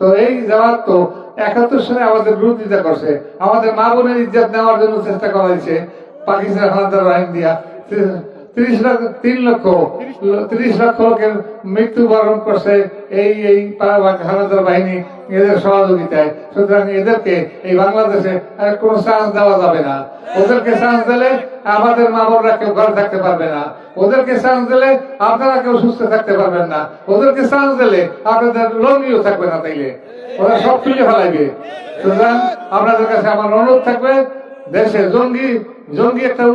তো এই জামাত তো 71 সালে আমাদের বিরোধিতা করছে, আমাদের মা বোনের ইজ্জত নেওয়ার জন্য চেষ্টা করা হয়েছে পাকিস্তান হানাদার বাহিনী দিয়া। 30 লক্ষ লোকের মৃত্যুবরণ করছে এই হানাদার বাহিনী এদের সহযোগিতায়। সুতরাং এদেরকে এই বাংলাদেশে আর কোনো চান্স দেওয়া যাবে না। ওদেরকে চান্স দিলে আমাদের মা বোনরা কেউ ঘরে থাকতে পারবে না, ওদেরকে চান্স দিলে আপনারা কেউ সুস্থ থাকতে পারবেন না, ওদেরকে চান্স দিলে আপনাদের লঙ্গিও থাকবে না, তাইলে ওরা সব তুলে ফেলাইবে। সুতরাং আপনাদের কাছে আমার অনুরোধ থাকবে, দেশে জঙ্গি একটা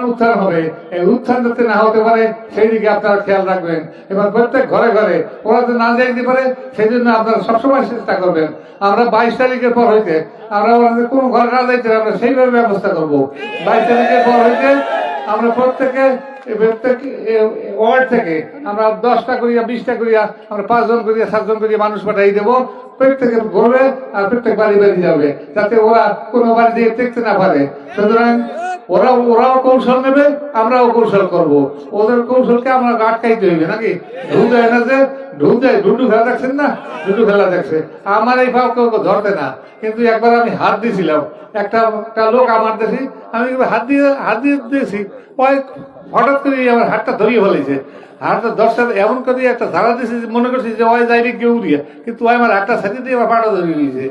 উত্থান হবে, এই উত্থান যাতে না হতে পারে সেই দিকে আপনারা খেয়াল রাখবেন এবং প্রত্যেক ঘরে ঘরে ওরা তো না যাইতে পারে সেই জন্য আপনারা সবসময় চেষ্টা করবেন। আমরা 22 তারিখের পর হইতে আমরা ওনাদের কোনো ঘরে না যাইতে আমরা সেইভাবে ব্যবস্থা করবো। 22 তারিখের পর হইতে আমরা প্রত্যেক ওয়ার্ড থেকে আমরা 10টা করিয়া 20টা করিয়া আমরা 5 জন করিয়া 7 জন করিয়া মানুষ পাঠাই দেবো, প্রত্যেকের ঘুরবে আর প্রত্যেক বাড়ি বাড়ি যাবে, যাতে ওরা কোনো বাড়ি দিয়ে দেখতে না পারে। সুতরাং ওরাও কৌশল নেবে, আমরাও কৌশল করব। ওদের কৌশলকে আমরা আটকাইতে হইবে নাকি? ঢুক দেয় না, যে ঢুক দেয়, ডুডু খেলা দেখছেন না, ডুডু খেলা দেখছে, আমার এই ভাব কেউ ধরতে না। কিন্তু একবার আমি হাত দিয়েছিলাম, একটা লোক আমার দেখি, আমি হাত দিয়ে দিয়েছি, হঠাৎ করে আমার হাতটা ধরিয়ে ফেলেছে। হাতটা 10টা এমন করে একটা ধারা দিয়েছে, মনে করছি যে ওই যাইবে কেউ দিয়ে, কিন্তু ওই আমার হাতটা ছাড়ি দিয়ে আমার পাটা ধরিয়ে দিয়েছে।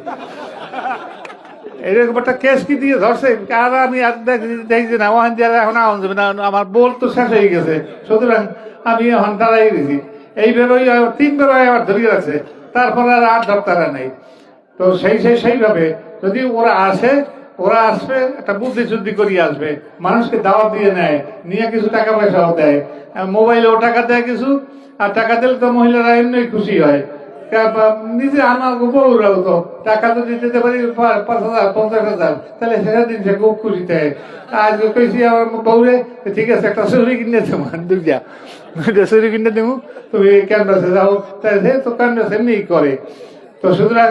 এরকম একটা কেস কি দিয়ে ধরছে, আর আমি দেখছি না ওখান দিয়ে এখন আওয়াজ যাবে না, আমার বল তো শেষ হয়ে গেছে। সুতরাং আমি এখন দাঁড়াই গেছি, এইভাবে 3 বার আবার ধরিয়ে রাখছে, তারপরে আর ধরতারা নেই। তো সেইভাবে যদি ওরা আসবে একটা বুদ্ধি শুদ্ধি করিয়ে আসবে, মানুষকে দাওয়াত দিয়ে নেয়, নিয়ে কিছু টাকা পয়সাও দেয়, মোবাইলেও টাকা দেয় কিছু, আর টাকা দিলে তো মহিলারা এমনি খুশি হয়। নিজে আমার বউরাও তো টাকা তো দিতে পারি 5,000 50,000, তাহলে সেদিন সে খুব খুশি থাকে। আজ কইছি আমার বউরে, ঠিক আছে একটা চুরি কিনে দেবো, 2টা চুরি কিনে দেবো, তুমি ক্যানভাসে যাও, তাই সে তো ক্যানভাস এমনি করে। তো সুতরাং